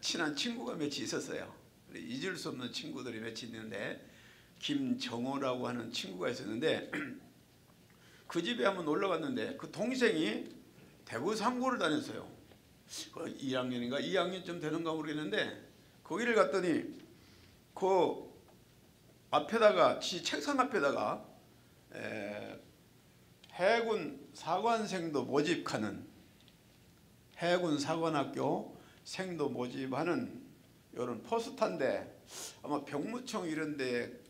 친한 친구가 몇이 있었어요. 잊을 수 없는 친구들이 몇이 있는데 김정호라고 하는 친구가 있었는데 그 집에 한번 놀러 갔는데 그 동생이 대구 상고를 다녔어요. 1학년인가 2학년쯤 되는가 모르겠는데 거기를 갔더니 그 앞에다가 책상 앞에다가 해군 사관생도 모집하는 해군 사관학교 생도 모집하는 이런 포스터인데 아마 병무청 이런데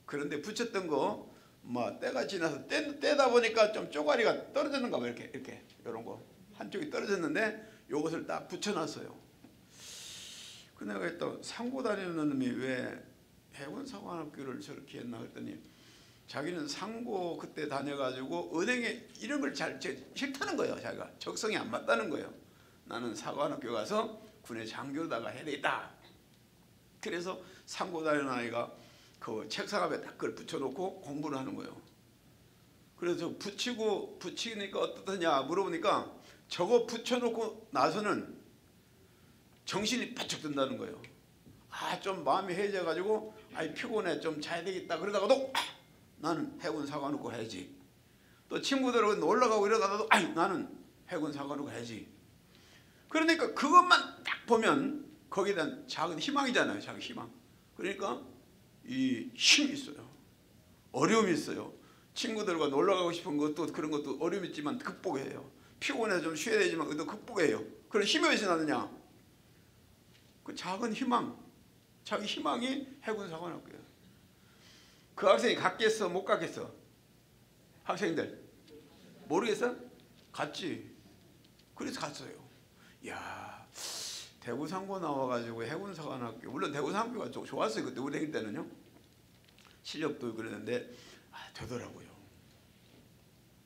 그런데 붙였던 거 뭐 때가 지나서 떼다 보니까 좀 쪼가리가 떨어졌는가 봐. 이렇게 이런 거 한쪽이 떨어졌는데 요것을 딱 붙여놨어요. 그 내가 또 상고 다니는 놈이 왜 해군 사관학교를 저렇게 했나 했더니 자기는 상고 그때 다녀가지고 은행에 이런 걸 잘 싫다는 거예요. 자기가 적성이 안 맞다는 거예요. 나는 사관학교 가서 군의 장교로다가 해야 되겠다. 그래서 상고 다니는 아이가 그 책상 앞에 딱 그걸 붙여놓고 공부를 하는 거예요. 그래서 붙이니까 어떻느냐 물어보니까 저거 붙여놓고 나서는 정신이 바짝 든다는 거예요. 좀 마음이 해져가지고 피곤해 좀 자야 되겠다 그러다가도 나는 해군 사관학교 해야지. 또 친구들하고 놀러 가고 이러다가도 나는 해군 사관학교 해야지. 그러니까 그것만 딱 보면 거기에 대한 작은 희망이잖아요. 작은 희망. 그러니까 이 힘이 있어요. 어려움이 있어요. 친구들과 놀러 가고 싶은 것도 그런 것도 어려움이 있지만 극복해요. 피곤해서 좀 쉬어야 되지만 그래도 극복해요. 그런 힘이 어디서 나느냐? 그 작은 희망, 자기 희망이 해군 사관학교예요. 그 학생이 갔겠어 못 갔겠어? 학생들 모르겠어? 갔지. 그래서 갔어요. 야, 대구 상고 나와가지고 해군 사관학교, 물론 대구 상고가 좋았어요. 그때 우리 다닐 때는요. 실력도 그랬는데 되더라고요.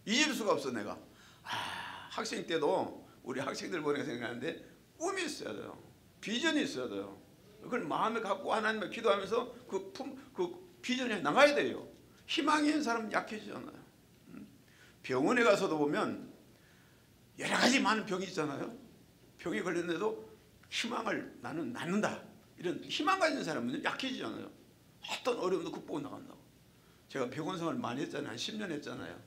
잊을 수가 없어 내가. 학생 때도 우리 학생들 보니까 생각하는데 꿈이 있어야 돼요. 비전이 있어야 돼요. 그걸 마음에 갖고 하나님께 기도하면서 그 비전에 나가야 돼요. 희망이 있는 사람은 약해지잖아요. 병원에 가서도 보면 여러 가지 많은 병이 있잖아요. 병이 걸렸는데도 희망을 나는 낫는다. 이런 희망 가진 사람은 약해지잖아요. 어떤 어려움도 극복해 나간다고. 제가 병원 생활 많이 했잖아요. 한 10년 했잖아요.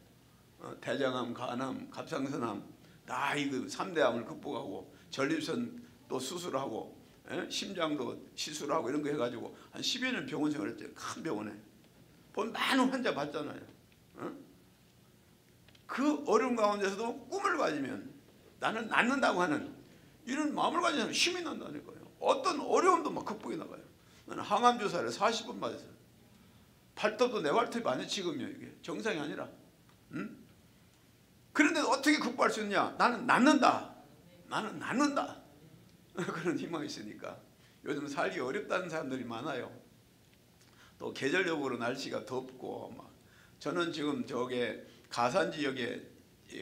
대장암, 간암, 갑상선암 다 이거 3대 암을 극복하고 전립선 또 수술하고 심장도 시술하고 이런 거 해가지고 한 10여 년 병원 생활했죠. 큰 병원에. 보면 많은 환자 봤잖아요. 그 어려운 가운데서도 꿈을 가지면 나는 낫는다고 하는 이런 마음을 가진 사람은 힘이 난다니까요. 어떤 어려움도 막 극복해 나가요. 나는 항암 주사를 40번 맞았어요. 발톱도 내 발톱이 아니에요. 지금요. 이게 정상이 아니라. 그런데 어떻게 극복할 수 있냐? 나는 낫는다. 나는 낫는다. 그런 희망이 있으니까 요즘 살기 어렵다는 사람들이 많아요. 또 계절적으로 날씨가 덥고 막. 저는 지금 저게 가산 지역에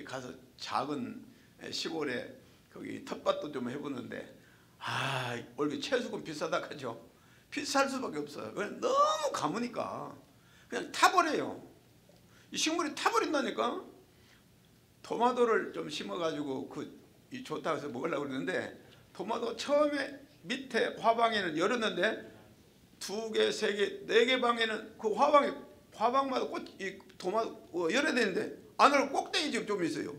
가서 작은 시골에 거기 텃밭도 좀 해보는데 올해 채소금 비싸다 하죠. 비쌀 수밖에 없어요. 그냥 너무 가무니까 그냥 타버려요. 이 식물이 타버린다니까. 토마토를 좀 심어가지고 이 좋다고 해서 먹으려고 그러는데 토마토 처음에 밑에 화방에는 열었는데 2개, 3개, 4개 방에는 그 화방마다 이 토마토 열어야 되는데 안으로 꼭대기 지금 좀 있어요.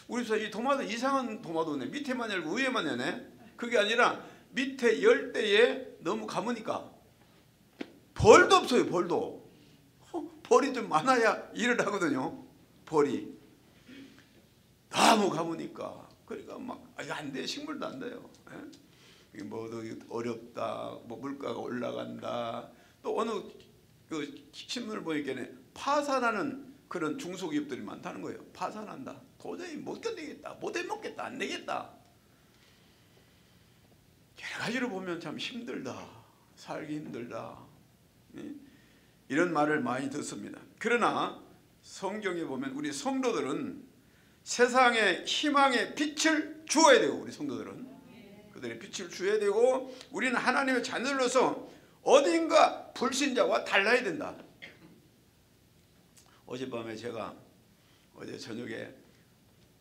우리 집에서 이 토마토 이상한 토마토네. 밑에만 열고 위에만 여네. 그게 아니라 밑에 열 때에 너무 감으니까 벌도 없어요. 벌도. 벌이 좀 많아야 일을 하거든요. 벌이 너무 감으니까. 그러니까 막 안 돼. 식물도 안 돼요. 뭐도 어렵다. 뭐 물가가 올라간다. 또 어느 그 신문을 보니까 파산하는 그런 중소기업들이 많다는 거예요. 파산한다. 도저히 못 견디겠다. 못 해먹겠다. 안 되겠다. 여러 가지로 보면 참 힘들다. 살기 힘들다. 이런 말을 많이 듣습니다. 그러나 성경에 보면 우리 성도들은 세상에 희망의 빛을 주어야 되고, 우리 성도들은 그들의 빛을 주어야 되고, 우리는 하나님의 자녀로서 어딘가 불신자와 달라야 된다. 어젯밤에 제가 어제 저녁에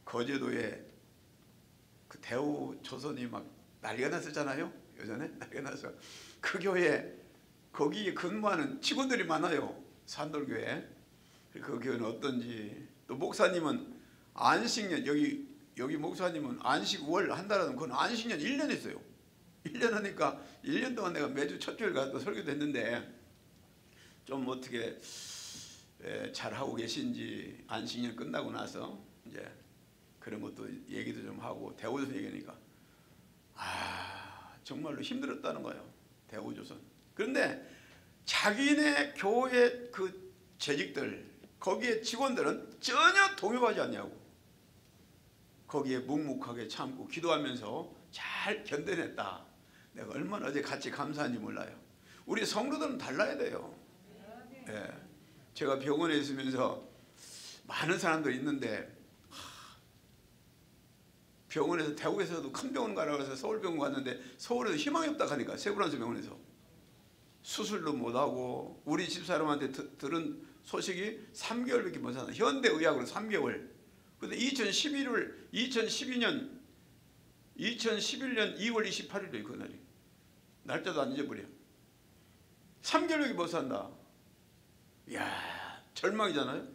거제도에 그 대우 조선이 막 난리가 났었잖아요. 예전에 난리가 나서 그 교회 거기에 근무하는 직원들이 많아요. 산돌교회. 그 교회는 어떤지. 또 목사님은 안식년, 여기 목사님은 안식월 한다라는 그건 안식년 1년 했어요. 1년 하니까 1년 동안 내가 매주 첫 주일 가서 설교도 했는데 좀 어떻게 잘하고 계신지 안식년 끝나고 나서 이제 그런 것도 얘기도 좀 하고 대우조선 얘기하니까 정말로 힘들었다는 거예요. 대우조선. 그런데 자기네 교회 그 재직들 거기에 직원들은 전혀 동요하지 않냐고. 거기에 묵묵하게 참고 기도하면서 잘 견뎌냈다. 내가 얼마나 어제 같이 감사한지 몰라요. 우리 성도들은 달라야 돼요. 예. 제가 병원에 있으면서 많은 사람들이 있는데 병원에서 대구에서도 큰 병원 가라고 해서 서울병원 갔는데 서울에서 희망이 없다 하니까 세브란스 병원에서 수술도 못하고 우리 집사람한테 들은 소식이 3개월밖에 못 산다. 현대의학으로 3개월. 근데 2011년 2월 28일에 그날이 날짜도 안 잊어버려. 3개월밖에 못 산다. 이야 절망이잖아요.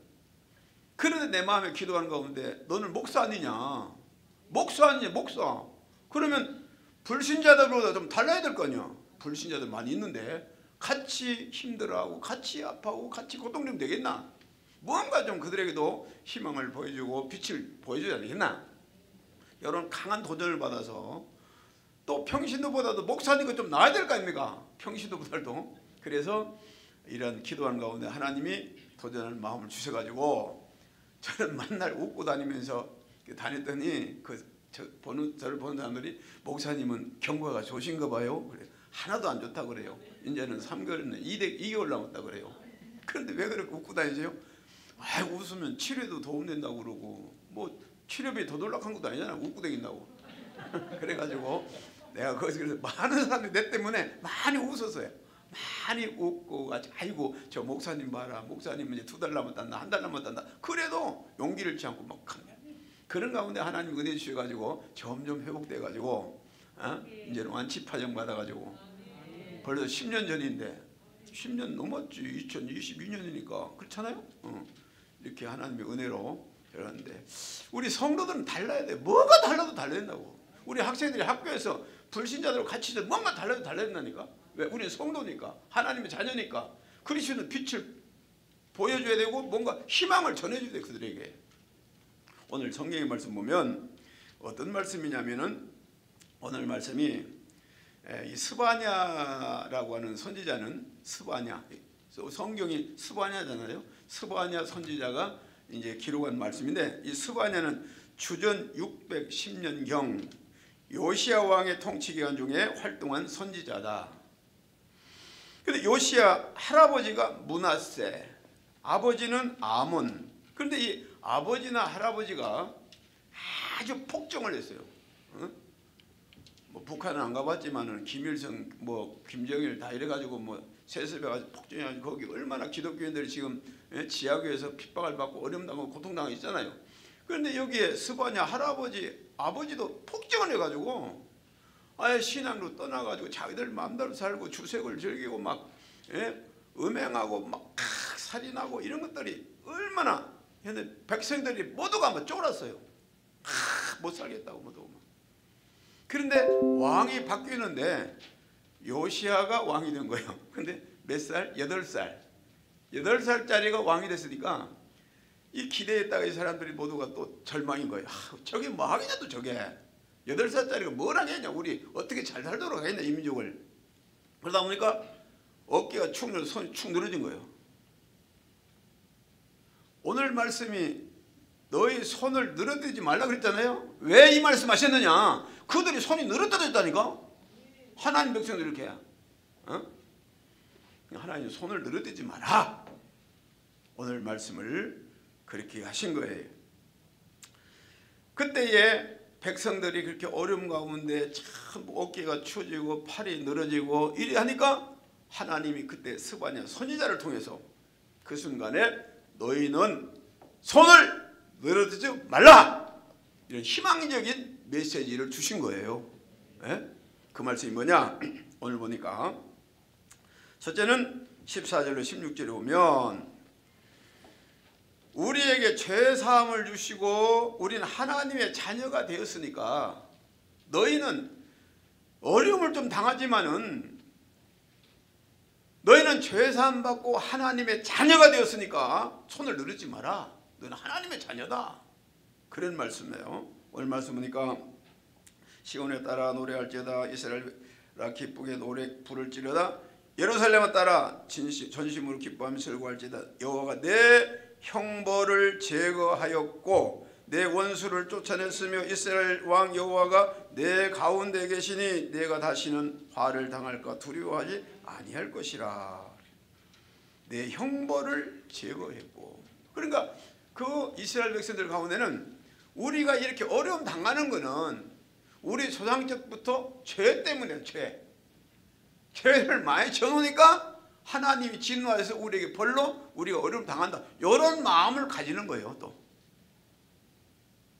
그런데 내 마음에 기도하는 가운데 너는 목사 아니냐. 목사. 그러면 불신자들보다 좀 달라야 될 거 아니야. 불신자들 많이 있는데 같이 힘들어하고 같이 아파하고 같이 고통되면 되겠나. 뭔가 좀 그들에게도 희망을 보여주고 빛을 보여줘야 되겠나. 이런 강한 도전을 받아서 또 평신도보다도 목사니까 좀 나아야 될 거 아닙니까. 평신도보다도. 그래서 이런 기도하는 가운데 하나님이 도전할 마음을 주셔가지고 저는 맨날 웃고 다니면서 다녔더니 저를 보는 사람들이 목사님은 경과가 좋으신가 봐요. 그래. 하나도 안 좋다 그래요. 이제는 3개월이나 2개월 남았다 그래요. 그런데 왜 그렇게 웃고 다니세요? 웃으면 치료에도 도움된다고 그러고 뭐 치료비 더돌락한 것도 아니잖아. 웃고 다닌다고. 그래가지고 내가 거기서 많은 사람들이 내 때문에 많이 웃었어요. 많이 웃고 아이고 저 목사님 봐라. 목사님은 이제 2달 남았단다. 1달 남았단다. 그래도 용기를 잃지 않고 막 합니다. 그런 가운데 하나님 은혜 주셔가지고 점점 회복돼가지고 이제는 완치파정 받아가지고 벌써 10년 전인데 10년 넘었지. 2022년이니까 그렇잖아요. 이렇게 하나님의 은혜로 들었는데 우리 성도들은 달라야 돼. 뭐가 달라도 달라야 된다고. 우리 학생들이 학교에서 불신자들과 같이 뭔가 달라도 달라야 된다니까. 왜? 우리는 성도니까 하나님의 자녀니까 그리스도는 빛을 보여줘야 되고 뭔가 희망을 전해줘야 돼 그들에게. 오늘 성경의 말씀 보면 어떤 말씀이냐면은 오늘 말씀이 이 스바냐라고 하는 선지자는 스바냐 성경이 스바냐잖아요. 스바냐 선지자가 이제 기록한 말씀인데 이 스바냐는 주전 610년경 요시야 왕의 통치 기간 중에 활동한 선지자다. 근데 요시야 할아버지가 므낫세, 아버지는 아몬. 그런데 이 아버지나 할아버지가 아주 폭정을 했어요. 뭐 북한은 안 가봤지만은 김일성, 뭐 김정일 다 이래가지고 뭐 세습해가지고 폭정해가지고 거기 얼마나 기독교인들이 지금 지하교에서 핍박을 받고 어려움당하고 고통당하고 있잖아요. 그런데 여기에 스바냐 할아버지, 아버지도 폭정을 해가지고 아예 신앙으로 떠나가지고 자기들 마음대로 살고 주색을 즐기고 막 음행하고 막 살인하고 이런 것들이 얼마나 근데 백성들이 모두가 막 쫄았어요. 못 살겠다고 모두가. 그런데 왕이 바뀌는데 요시야가 왕이 된 거예요. 근데 몇 살? 8살. 8살짜리가 왕이 됐으니까 이 기대했다가 이 사람들이 모두가 또 절망인 거예요. 저게 뭐 하겠냐 또 저게. 8살짜리가 뭘 하겠냐. 우리 어떻게 잘 살도록 하겠냐 이 민족을. 그러다 보니까 어깨가 손이 축 늘어진 거예요. 오늘 말씀이 너희 손을 늘어뜨리지 말라 그랬잖아요. 왜 이 말씀 하셨느냐. 그들이 손이 늘어뜨렸다니까. 하나님 백성들 이렇게 하나님 손을 늘어뜨리지 마라. 오늘 말씀을 그렇게 하신 거예요. 그때에 백성들이 그렇게 어려움 가운데 참 어깨가 추워지고 팔이 늘어지고 이래 하니까 하나님이 그때 스바냐 선지자를 통해서 그 순간에 너희는 손을 늘어뜨리지 말라. 이런 희망적인 메시지를 주신 거예요. 예? 말씀이 뭐냐? 오늘 보니까 첫째는 14절로 16절에 보면 우리에게 죄사함을 주시고 우리는 하나님의 자녀가 되었으니까 너희는 어려움을 좀 당하지만은 너희는 죄사함 받고 하나님의 자녀가 되었으니까 손을 누르지 마라. 너는 하나님의 자녀다. 그런 말씀이에요. 오늘 말씀 보니까 시온에 따라 노래할지어다 이스라엘아 기쁘게 노래 부를지어다 예루살렘에 따라 전심으로 기뻐하며 슬고할지어다 여호와가 내 형벌을 제거하였고 내 원수를 쫓아냈으며 이스라엘 왕 여호와가 내 가운데 계시니 내가 다시는 화를 당할까 두려워하지 아니할 것이라. 내 형벌을 제거했고, 그러니까 그 이스라엘 백성들 가운데는 우리가 이렇게 어려움 당하는 것은 우리 조상적부터 죄 때문에 죄를 많이 져놓으니까 하나님이 진노해서 우리에게 벌로 우리가 어려움 당한다, 이런 마음을 가지는 거예요. 또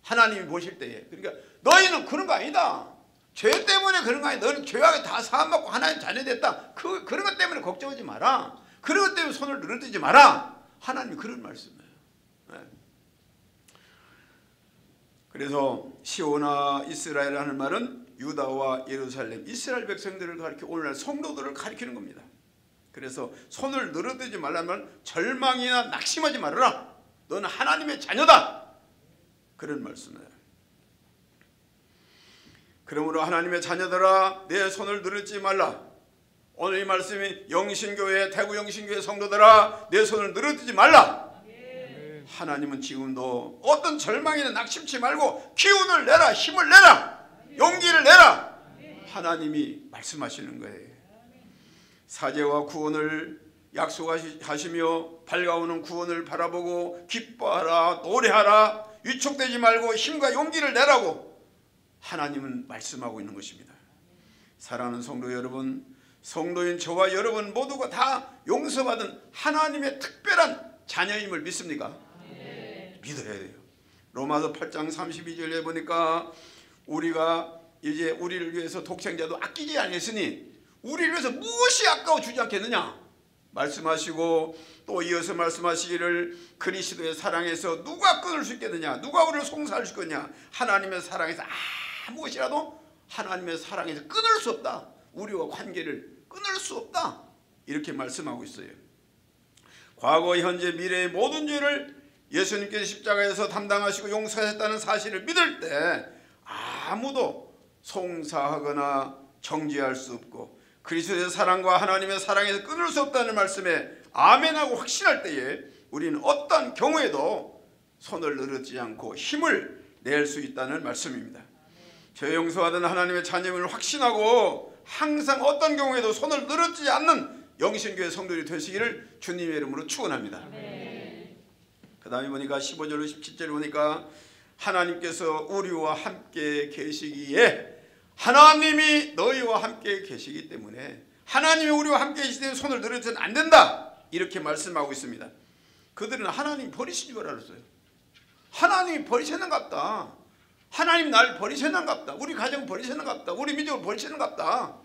하나님이 보실 때에. 그러니까 너희는 그런 거 아니다. 죄 때문에 그런 거 아니다. 너는 죄악에 다 사함받고 하나님 자녀 됐다. 그런 것 때문에 걱정하지 마라. 그런 것 때문에 손을 늘어뜨리지 마라. 하나님이 그런 말씀이에요. 네. 그래서 시온아 이스라엘 하는 말은 유다와 예루살렘 이스라엘 백성들을 가리켜 오늘날 성도들을 가리키는 겁니다. 그래서 손을 늘어뜨리지 말라는 말은 절망이나 낙심하지 말아라. 너는 하나님의 자녀다. 그런 말씀이에요. 그러므로 하나님의 자녀들아 내 손을 늘어뜨리지 말라. 오늘 이 말씀이 영신교회 대구 영신교회 성도들아 내 손을 늘어뜨리지 말라. 하나님은 지금도 어떤 절망이나 낙심치 말고 기운을 내라, 힘을 내라, 용기를 내라. 하나님이 말씀하시는 거예요. 사죄와 구원을 약속하시며 밝아오는 구원을 바라보고 기뻐하라, 노래하라, 위축되지 말고 힘과 용기를 내라고 하나님은 말씀하고 있는 것입니다. 사랑하는 성도 여러분, 성도인 저와 여러분 모두가 다 용서받은 하나님의 특별한 자녀임을 믿습니까? 네. 믿어야 돼요. 로마서 8장 32절에 보니까 우리가 이제 우리를 위해서 독생자도 아끼지 아니했으니 우리를 위해서 무엇이 아까워 주지 않겠느냐 말씀하시고, 또 이어서 말씀하시기를 그리스도의 사랑에서 누가 끊을 수 있겠느냐, 누가 우리를 송사할 수 있겠느냐. 하나님의 사랑에서 무엇이라도 하나님의 사랑에서 끊을 수 없다. 우리와 관계를 끊을 수 없다. 이렇게 말씀하고 있어요. 과거 현재 미래의 모든 죄를 예수님께서 십자가에서 담당하시고 용서하셨다는 사실을 믿을 때 아무도 송사하거나 정죄할 수 없고 그리스도의 사랑과 하나님의 사랑에서 끊을 수 없다는 말씀에 아멘하고 확신할 때에 우리는 어떤 경우에도 손을 늘어지지 않고 힘을 낼 수 있다는 말씀입니다. 죄 용서하던 하나님의 자녀임을 확신하고 항상 어떤 경우에도 손을 늘어지지 않는 영신교회 성도들이 되시기를 주님의 이름으로 축원합니다. 그 다음에 보니까 15절로 17절에 보니까 하나님께서 우리와 함께 계시기에, 하나님이 너희와 함께 계시기 때문에, 하나님이 우리와 함께 계시기 때문에 손을 늘어서는 안 된다. 이렇게 말씀하고 있습니다. 그들은 하나님 버리신 줄 알았어요. 하나님이 버리셨는갑다. 하나님 날 버리셨는갑다. 우리 가정 버리셨는갑다. 우리 민족을 버리셨는갑다.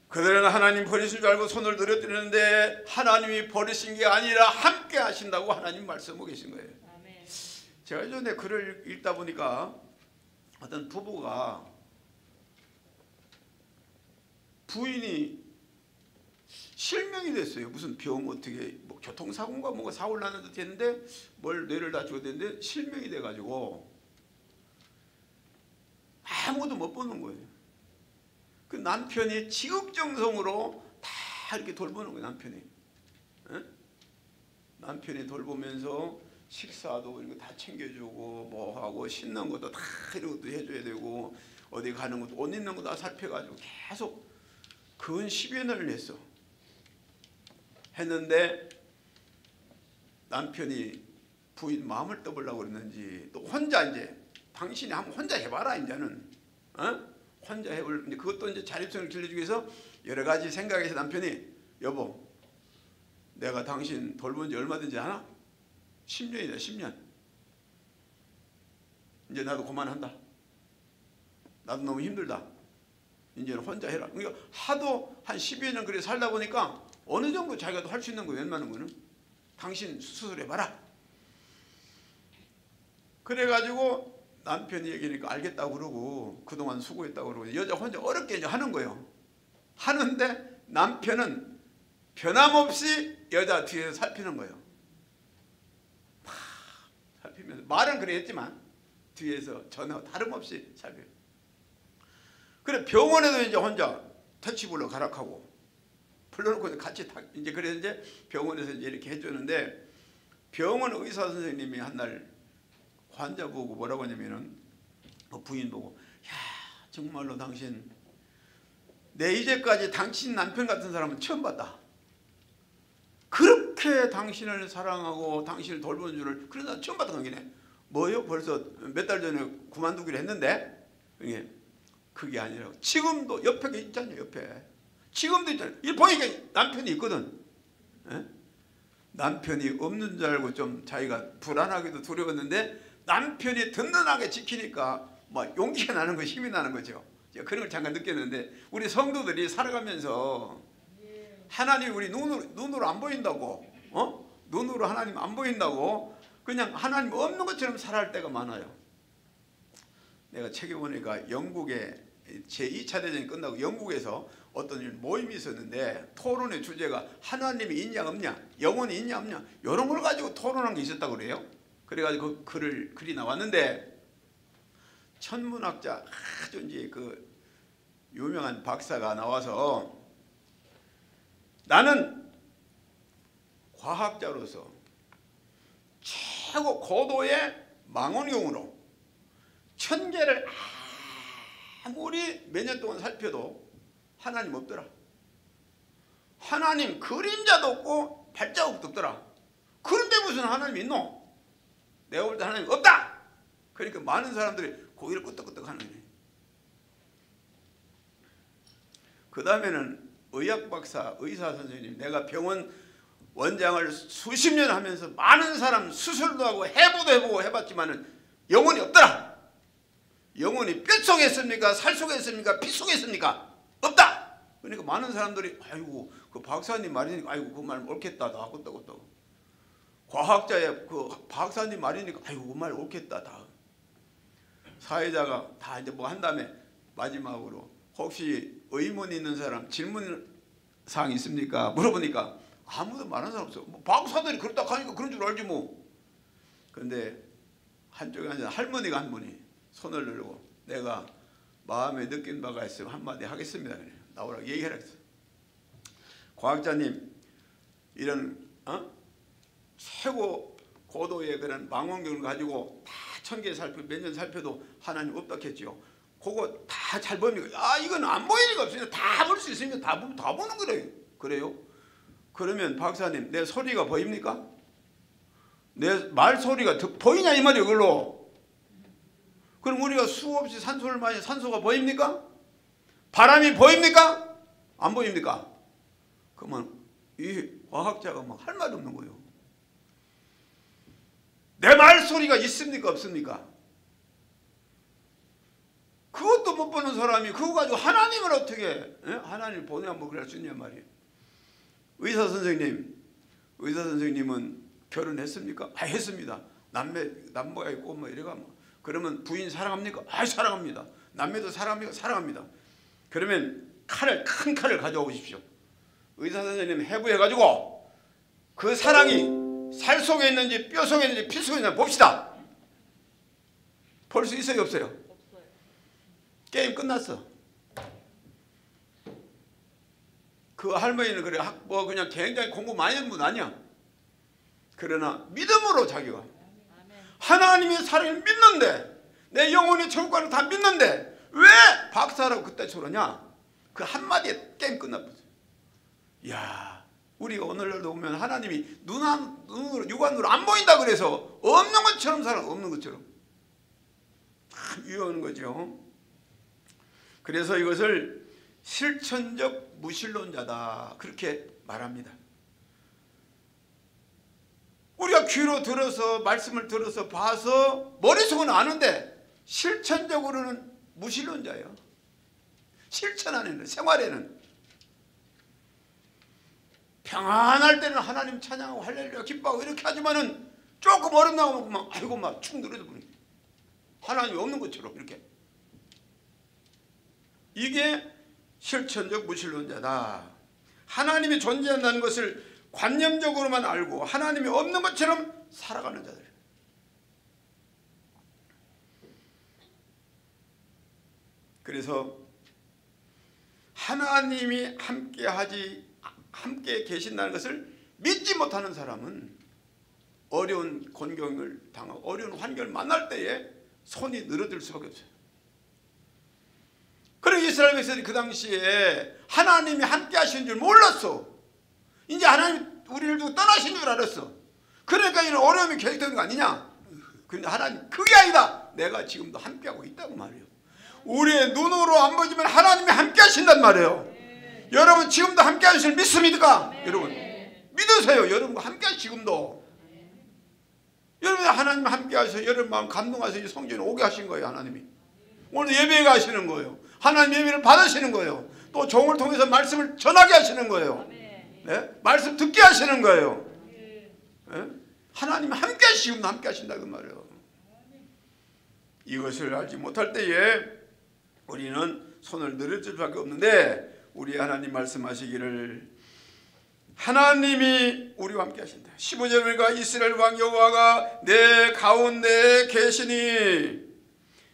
그들은 하나님 버리신 줄 알고 손을 늘어뜨리는데 하나님이 버리신 게 아니라 함께 하신다고 하나님 말씀하고 계신 거예요. 아멘. 제가 예전에 글을 읽다 보니까 어떤 부부가 부인이 실명이 됐어요. 무슨 병 어떻게 뭐 교통사고인가 뭐가 사고를 나는 듯 했는데 뭘 뇌를 다치고 됐는데 실명이 돼가지고 아무도 못 보는 거예요. 그 남편이 지극정성으로 다 이렇게 돌보는 거예요. 남편이. 에? 남편이 돌보면서 식사도 이런 거 다 챙겨주고 뭐하고 씻는 것도 다 이런 것도 해줘야 되고 어디 가는 것도 옷 입는 것도 다 살펴가지고 계속 근 10여 년을 했는데 남편이 부인 마음을 떠보려고 그랬는지 또 혼자 이제 당신이 한번 혼자 해봐라 이제는 혼자 해볼, 이제 그것도 이제 자립성을 길러주기 위해서 여러 가지 생각해서 남편이 여보 내가 당신 돌본 지 얼마든지 하나? 10년이다 10년. 이제 나도 그만한다. 나도 너무 힘들다. 이제는 혼자 해라. 그러니까 하도 한 12년 그렇게 살다 보니까 어느 정도 자기가 할 수 있는 거예요. 웬만한 거는. 당신 수술해봐라. 그래가지고 남편이 얘기하니까 알겠다고 그러고 그동안 수고했다고 그러고 여자 혼자 어렵게 이제 하는 거예요. 하는데 남편은 변함없이 여자 뒤에서 살피는 거예요. 막 살피면서 말은 그래 했지만 뒤에서 전혀 다름없이 살펴요. 그래 병원에도 이제 혼자 택시 불러 가락하고 불러놓고 같이 이제 그래서 이제 병원에서 이제 이렇게 해주는데 병원 의사 선생님이 한날 환자 보고 뭐라고 하냐면은 부인 보고 야 정말로 당신 내 이제까지 당신 남편 같은 사람은 처음 봤다. 그렇게 당신을 사랑하고 당신을 돌보는 줄을 그런 사람 처음 봤던 거기네. 뭐요? 벌써 몇 달 전에 그만두기로 했는데 그게 아니라고. 지금도 옆에 있잖아요. 옆에 지금도 있잖아요. 이 보니까 남편이 있거든. 에? 남편이 없는 줄 알고 좀 자기가 불안하기도 두려웠는데 남편이 든든하게 지키니까 막 용기가 나는 거, 힘이 나는 거죠. 그런 걸 잠깐 느꼈는데 우리 성도들이 살아가면서 하나님 우리 눈으로 안 보인다고, 눈으로 하나님 안 보인다고 그냥 하나님 없는 것처럼 살아갈 때가 많아요. 내가 책에 보니까 영국에 제2차 대전이 끝나고 영국에서 어떤 모임이 있었는데 토론의 주제가 하나님이 있냐 없냐, 영혼이 있냐 없냐 이런 걸 가지고 토론한 게 있었다고 그래요. 그래가지고 그 글이 나왔는데 천문학자 아주 이제 그 유명한 박사가 나와서 나는 과학자로서 최고 고도의 망원경으로 천계를 아무리 몇 년 동안 살펴도 하나님 없더라. 하나님 그림자도 없고 발자국도 없더라. 그런데 무슨 하나님이 있노? 내가 볼 때 하나님 없다. 그러니까 많은 사람들이 고개를 끄덕끄덕 하는 거예요. 그 다음에는 의학 박사, 의사 선생님, 내가 병원 원장을 수십 년 하면서 많은 사람 수술도 하고 해보도 해보고 해봤지만은 영혼이 없더라. 영혼이 뼈 속에 있습니까? 살 속에 있습니까? 피 속에 있습니까? 없다. 그러니까 많은 사람들이 아이고 그 박사님 말이니까 아이고 그 말 옳겠다 다 끄덕끄덕. 과학자의 그 박사님 말이니까 아이고 그 말 옳겠다 다. 사회자가 다 이제 뭐 한 다음에 마지막으로 혹시 의문 있는 사람 질문 사항 있습니까? 물어보니까 아무도 말하는 사람 없어. 뭐 박사들이 그렇다 하니까 그런 줄 알지 뭐. 그런데 한쪽에 앉은 할머니가 한 분이 손을 들고 내가 마음에 느낀 바가 있으면 한마디 하겠습니다. 그래. 나오라고 얘기하라 했어. 과학자님 이런 최고 고도의 그런 망원경을 가지고 다 1000개 살펴 몇 년 살펴도 하나님 없다 했지요. 그거 다 잘 봅니까? 아 이건 안 보일 리가 없으니까 다 볼 수 있으니까 다 보는 거래요. 그래요? 그러면 박사님 내 소리가 보입니까? 내 말소리가 보이냐 이 말이에요. 그걸로. 그럼 우리가 수없이 산소를 마시 산소가 보입니까? 바람이 보입니까? 안 보입니까? 그러면 이 과학자가 막 할 말이 없는 거예요. 내 말소리가 있습니까? 없습니까? 그것도 못 보는 사람이 그거 가지고 하나님을 어떻게 하나님을 보내야 뭐 그럴 수 있냐 말이에요. 의사 선생님은 결혼했습니까? 아 했습니다. 남매가 있고 뭐 이래가 뭐. 그러면 부인 사랑합니까? 아 사랑합니다. 남매도 사랑합니까? 사랑합니다. 그러면 큰 칼을 가져와 보십시오. 의사 선생님 해부해가지고 그 사랑이 살 속에 있는지 뼈 속에 있는지 피 속에 있는지 봅시다. 볼 수 있어요? 없어요? 없어요. 게임 끝났어. 그 할머니는 그래 뭐 그냥 굉장히 공부 많이 하는 분 아니야. 그러나 믿음으로 자기가 하나님의 사랑을 믿는데 내 영혼의 천국 가는 다 믿는데 왜 박사라고 그때 저러냐? 그 한마디에 게임 끝났거든. 이야 우리가 오늘날도 보면 하나님이 눈으로 육안으로 안 보인다 그래서 없는 것처럼 살아. 없는 것처럼 참 위험한 거죠. 그래서 이것을 실천적 무신론자다 그렇게 말합니다. 우리가 귀로 들어서 말씀을 들어서 봐서 머릿속은 아는데 실천적으로는 무신론자예요. 실천 안에는, 생활에는. 평안할 때는 하나님 찬양하고 할렐루야 기뻐하고 이렇게 하지만은 조금 어렵 나오면 막 아이고 막 축 늘어져 버리고 하나님이 없는 것처럼 이렇게. 이게 실천적 무신론자다. 하나님이 존재한다는 것을 관념적으로만 알고 하나님이 없는 것처럼 살아가는 자들. 그래서 하나님이 함께 계신다는 것을 믿지 못하는 사람은 어려운 곤경을 당하고 어려운 환경을 만날 때에 손이 늘어질 수밖에 없어요. 그리고 이스라엘 백성들이 그 당시에 하나님이 함께 하시는 줄 몰랐어. 이제 하나님 우리를 두고 떠나신 줄 알았어. 그러니까 이런 어려움이 계속되는 거 아니냐. 근데 하나님 그게 아니다. 내가 지금도 함께하고 있다고 말이에요. 우리의 눈으로 안 보지만 하나님이 함께 하신단 말이에요. 여러분 지금도 함께 하시는 믿습니까? 여러분 믿으세요. 여러분과 함께 하시 지금도. 여러분 하나님 함께 하셔서 여러분 마음 감동하셔서 이 성전에 오게 하신 거예요. 하나님이 오늘 예배에 가시는 거예요. 하나님 예배를 받으시는 거예요. 또 종을 통해서 말씀을 전하게 하시는 거예요. 네? 말씀 듣게 하시는 거예요. 네? 하나님 함께 하시고 함께 하신다 그 말이에요. 이것을 알지 못할 때에 우리는 손을 늘어질 수밖에 없는데 우리 하나님 말씀하시기를 하나님이 우리와 함께 하신다. 15절 보니까 이스라엘 왕 여호와가 내 가운데 계시니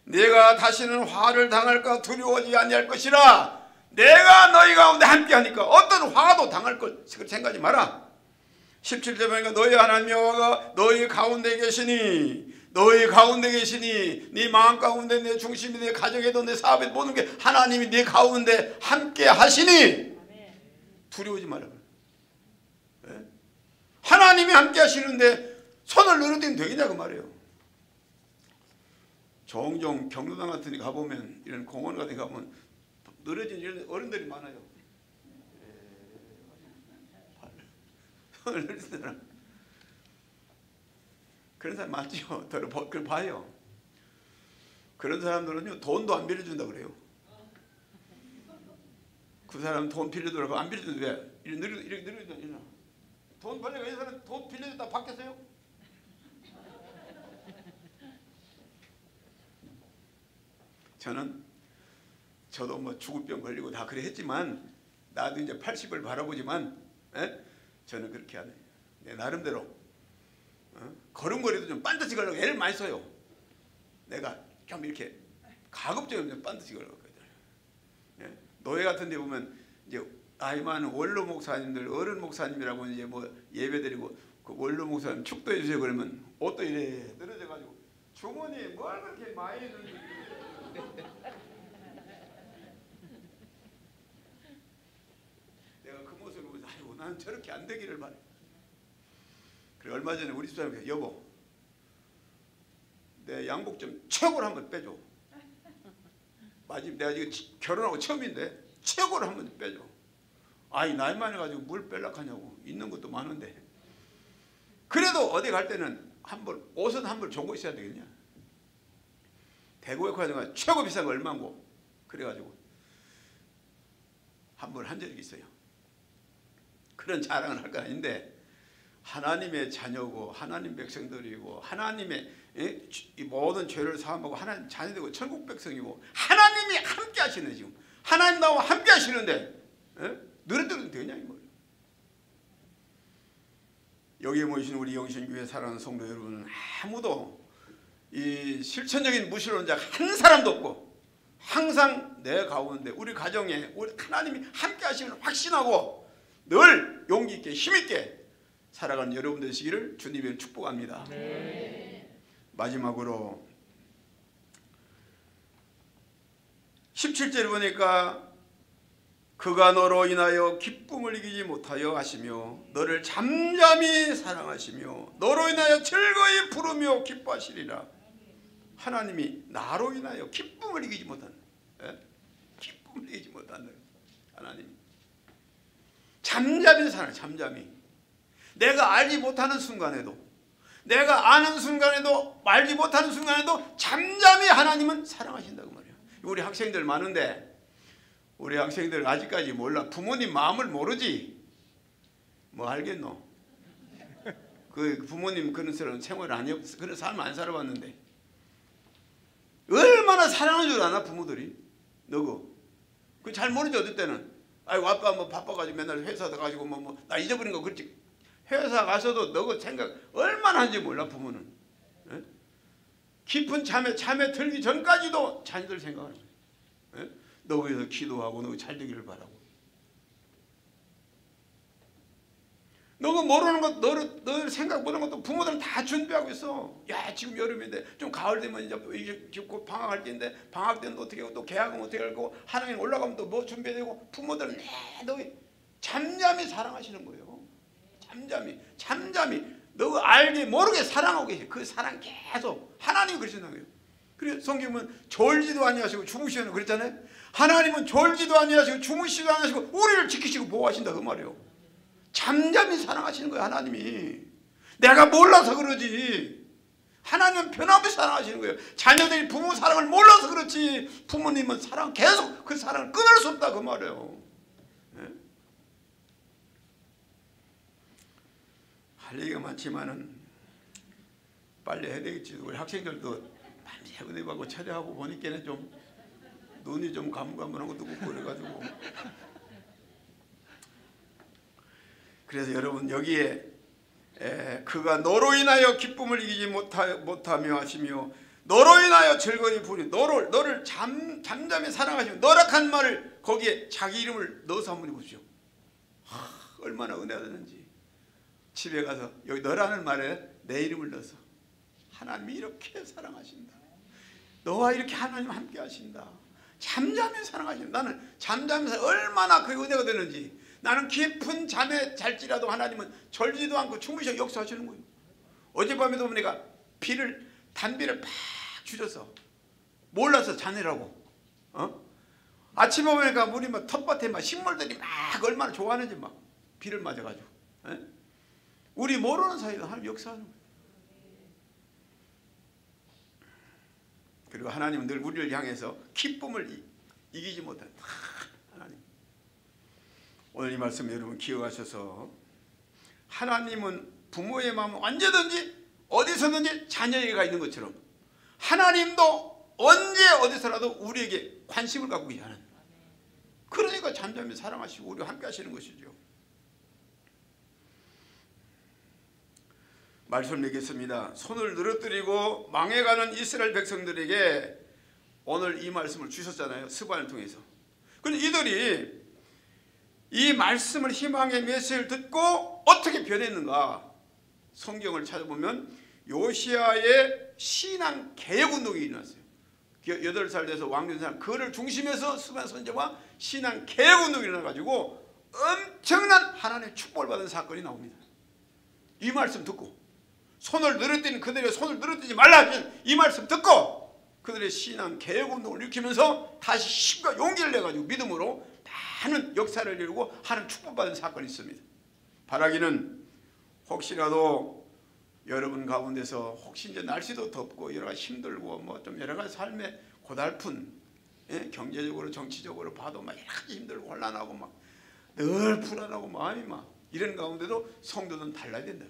내가 다시는 화를 당할까 두려워하지 아니할 것이라. 내가 너희 가운데 함께하니까 어떤 화도 당할 걸 생각하지 마라. 17절 보니까 너희 하나님 여호와가 너희 가운데 계시니 너희 가운데 계시니 네 마음 가운데 내 중심이 내 가정에도 내 사업에도 모든 게 하나님이 네 가운데 함께 하시니 두려워하지 말라. 네? 하나님이 함께 하시는데 손을 늘어뜨리면 되겠냐 그 말이에요. 종종 경로당 같은 데 가보면 이런 공원 같은 데 가보면 늘어진 이런 어른들이 많아요. 손을 늘리는 사람. 그런 사람 많죠. 그걸 봐요. 그런 사람들은요 돈도 안 빌려준다 그래요. 그 사람 돈 빌려주라고 안 빌려주는데 왜? 이렇게 늘어지나? 돈 벌려고 이 사람 돈 빌려줬다 받겠어요? 저도 뭐 죽을 병 걸리고 다 그래 했지만 나도 이제 80을 바라보지만 저는 그렇게 안 해요. 내 나름대로 걸음걸이도 좀 반드시 걸려고 애를 많이 써요. 내가 좀 이렇게 가급적이면 좀 반드시 걸거든요. 노예 같은 데 보면 이제 나이 많은 원로 목사님들 어른 목사님이라고 이제 뭐 예배드리고 그 원로 목사님 축도해 주세요 그러면 옷도 이래 늘어져 가지고 주머니에 뭘 그렇게 많이 넣는지 내가 그 모습을 보면서 아이고 나는 저렇게 안 되기를 바래. 그래 얼마 전에 우리 집사람이 여보 내 양복 좀 최고로 한번 빼줘. 마지막 내가 지금 결혼하고 처음인데 최고로 한번 빼줘. 아이 나이 많아가지고 뭘 빼려고 하냐고. 있는 것도 많은데. 그래도 어디 갈 때는 한벌 옷은 한벌 좋은 거 있어야 되겠냐. 대구에 가서 최고 비싼 거 얼마고 그래가지고 한벌 한 적이 있어요. 그런 자랑을 할 건 아닌데 하나님의 자녀고 하나님 백성들이고 하나님의 이 모든 죄를 사함하고 하나님 자녀되고 천국 백성이고 하나님이 함께 하시는 지금 하나님 나와 함께 하시는데 늘어뜨려도 되냐 이 말이에요. 여기에 모이신 우리 영신교회 사랑하는 성도 여러분은 아무도 이 실천적인 무신론자 한 사람도 없고 항상 내 가운데 우리 가정에 우리 하나님이 함께 하시는 확신하고 늘 용기 있게 힘 있게 살아가는 여러분 되시기를 주님의 축복합니다. 네. 마지막으로 17절 보니까 그가 너로 인하여 기쁨을 이기지 못하여 하시며 너를 잠잠히 사랑하시며 너로 인하여 즐거이 부르며 기뻐하시리라. 하나님이 나로 인하여 기쁨을 이기지 못한다. 기쁨을 이기지 못한다. 하나님 잠잠히 사랑 잠잠히 내가 알지 못하는 순간에도 내가 아는 순간에도 알지 못하는 순간에도 잠잠히 하나님은 사랑하신다고 말이에요. 우리 학생들 많은데 우리 학생들 아직까지 몰라. 부모님 마음을 모르지. 뭐 알겠노? 그 부모님 그런 생활 그런 삶 안 살아봤는데 얼마나 사랑하는 줄 아나 부모들이. 너고 그 잘 모르지. 어떨 때는 아이고 아빠 뭐 바빠가지고 맨날 회사도 가지고 뭐 나 잊어버린 거 그렇지. 회사 가서도 너그 생각 얼마나 하는지 몰라 부모는. 에? 깊은 잠에 들기 전까지도 자녀들 생각하는 거야. 너 위해서 기도하고 너 잘 되기를 바라고. 너가 모르는 것, 너를 생각 못하는 것도 부모들은 다 준비하고 있어. 야 지금 여름인데 좀 가을 되면 이제 곧 방학할 때인데 방학 때는 어떻게 하고 또 개학은 어떻게 하고 하나님 올라가면 또 뭐 준비되고 부모들은 너 잠잠히 사랑하시는 거예요. 잠잠히 너가 알게 모르게 사랑하고 계시. 그 사랑 계속 하나님이 그러신다는 거예요. 그래서 성경은 졸지도 아니하시고 주무시는 그랬잖아요. 하나님은 졸지도 아니하시고 주무시지도 아니하시고 우리를 지키시고 보호하신다 그 말이에요. 잠잠히 사랑하시는 거예요. 하나님이. 내가 몰라서 그러지. 하나님은 변함없이 사랑하시는 거예요. 자녀들이 부모 사랑을 몰라서 그렇지. 부모님은 사랑 계속 그 사랑을 끊을 수 없다 그 말이에요. 네? 할 얘기가 많지만은 빨리 해야 되겠지. 우리 학생들도 밤새 은혜받고 차례하고 보니까 좀 눈이 좀 가물가물한 것도 없고 그래가지고. 그래서 여러분 여기에 그가 너로 인하여 기쁨을 이기지 못하며 하시며 너로 인하여 즐거이 부르니 너를 잠잠히 사랑하시며 너락한 말을 거기에 자기 이름을 넣어서 한번 해보십시오. 얼마나 은혜가 되는지. 집에 가서 여기 너라는 말에 내 이름을 넣어서 하나님이 이렇게 사랑하신다. 너와 이렇게 하나님 함께 하신다. 잠잠히 사랑하신다. 나는 잠잠해서 얼마나 그 은혜가 되는지. 나는 깊은 잠에 잘지라도 하나님은 절지도 않고 충분히 역사하시는 거예요. 어젯밤에도 보니까 단비를 팍 주셔서 몰라서 자느라고. 아침에 보니까 우리 막 텃밭에 막 식물들이 막 얼마나 좋아하는지 막 비를 맞아가지고. 우리 모르는 사이도 하나님 역사하는 거예요. 그리고 하나님은 늘 우리를 향해서 기쁨을 이기지 못한 하나님. 오늘 이 말씀 여러분 기억하셔서 하나님은 부모의 마음은 언제든지 어디서든지 자녀에게가 있는 것처럼 하나님도 언제 어디서라도 우리에게 관심을 갖고 계시는. 그러니까 잠잠히 사랑하시고 우리와 함께 하시는 것이죠. 말씀 읽겠습니다. 손을 늘어뜨리고 망해가는 이스라엘 백성들에게 오늘 이 말씀을 주셨잖아요. 스바를 통해서. 그런데 이들이 이 말씀을 희망의 메시지를 듣고 어떻게 변했는가. 성경을 찾아보면 요시아의 신앙 개혁운동이 일어났어요. 8살 돼서 왕된 그를 중심해서 스바 선지자와 신앙 개혁운동이 일어나가지고 엄청난 하나님의 축복을 받은 사건이 나옵니다. 이 말씀 듣고 손을 늘어뜨리는 그들의 손을 늘어뜨리지 말라 하신 이 말씀 듣고 그들의 신앙 개혁운동을 일으키면서 다시 힘과 용기를 내가지고 믿음으로 많은 역사를 이루고 하는 축복받은 사건이 있습니다. 바라기는 혹시라도 여러분 가운데서 혹시 이제 날씨도 덥고 여러 가지 힘들고 뭐 좀 여러 가지 삶의 고달픈 경제적으로 정치적으로 봐도 막 여러 가지 힘들고 혼란하고 막 늘 불안하고 마음이 막 이런 가운데도 성도는 달라야 된다.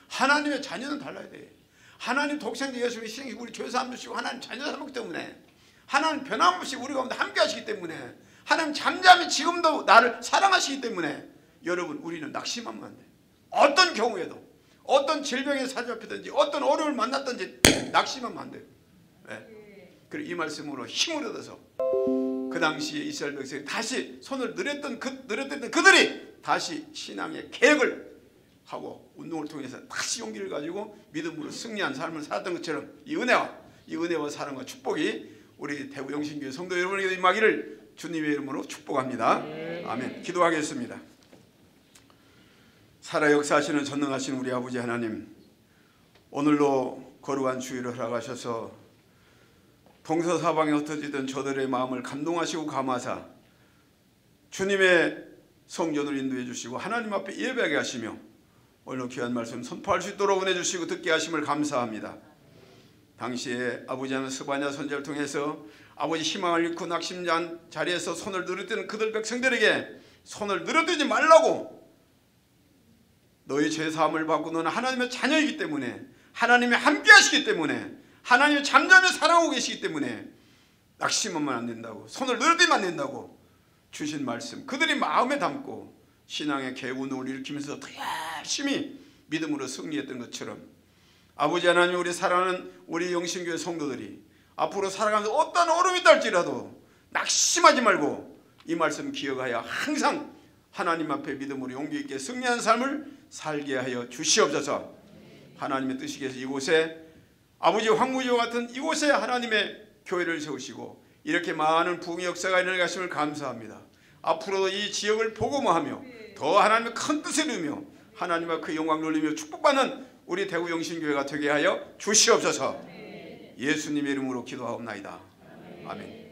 하나님의 자녀는 달라야 돼. 하나님 독생자 예수님이 희생이 우리 죄사함 주시고 하나님 자녀 삼기 때문에 하나님 변함없이 우리 가운데 함께 하시기 때문에 하나님 잠잠히 지금도 나를 사랑하시기 때문에 여러분 우리는 낙심하면 안 돼. 어떤 경우에도 어떤 질병에 사로잡히든지 어떤 어려움을 만났든지 낙심하면 안 돼요. 네. 그리고 이 말씀으로 힘을 얻어서 그 당시에 이스라엘 백성이 다시 손을 늘었던 그들이 다시 신앙의 개혁을 하고 운동을 통해서 다시 용기를 가지고 믿음으로 승리한 삶을 살았던 것처럼 이 은혜와 사랑과 축복이 우리 대구 영신교회 성도 여러분에게 임하기를 주님의 이름으로 축복합니다. 아멘. 기도하겠습니다. 살아 역사하시는 전능하신 우리 아버지 하나님, 오늘도 거룩한 주일을 허락하셔서 동서사방에 흩어지던 저들의 마음을 감동하시고 감화사 주님의 성전을 인도해 주시고 하나님 앞에 예배하게 하시며 오늘 귀한 말씀 선포할 수 있도록 은혜 주시고 듣게 하심을 감사합니다. 당시에 아버지 하나님 스바냐 선지자를 통해서 아버지 희망을 잃고 낙심한 자리에서 손을 늘어뜨리는 그들 백성들에게 손을 늘어뜨리지 말라고, 너희 죄사함을 받고 너는 하나님의 자녀이기 때문에, 하나님이 함께 하시기 때문에, 하나님이 잠잠히 사랑하고 계시기 때문에 낙심하면 안 된다고, 손을 늘어뜨리면 안 된다고 주신 말씀 그들이 마음에 담고 신앙의 개운을 일으키면서 더 열심히 믿음으로 승리했던 것처럼, 아버지 하나님, 우리 사랑하는 우리 영신교회 성도들이 앞으로 살아가면서 어떤 어려움이 있달지라도 낙심하지 말고 이 말씀 기억하여 항상 하나님 앞에 믿음으로 용기 있게 승리하는 삶을 살게 하여 주시옵소서. 하나님의 뜻이 계서 이곳에 아버지 황무지와 같은 이곳에 하나님의 교회를 세우시고 이렇게 많은 부흥의 역사가 일어나게 하심을 감사합니다. 앞으로도 이 지역을 복음화하며 더 하나님의 큰 뜻을 이루며 하나님의 그 영광을 올리며 축복받는 우리 대구 영신교회가 되게 하여 주시옵소서. 예수님의 이름으로 기도하옵나이다. 아멘.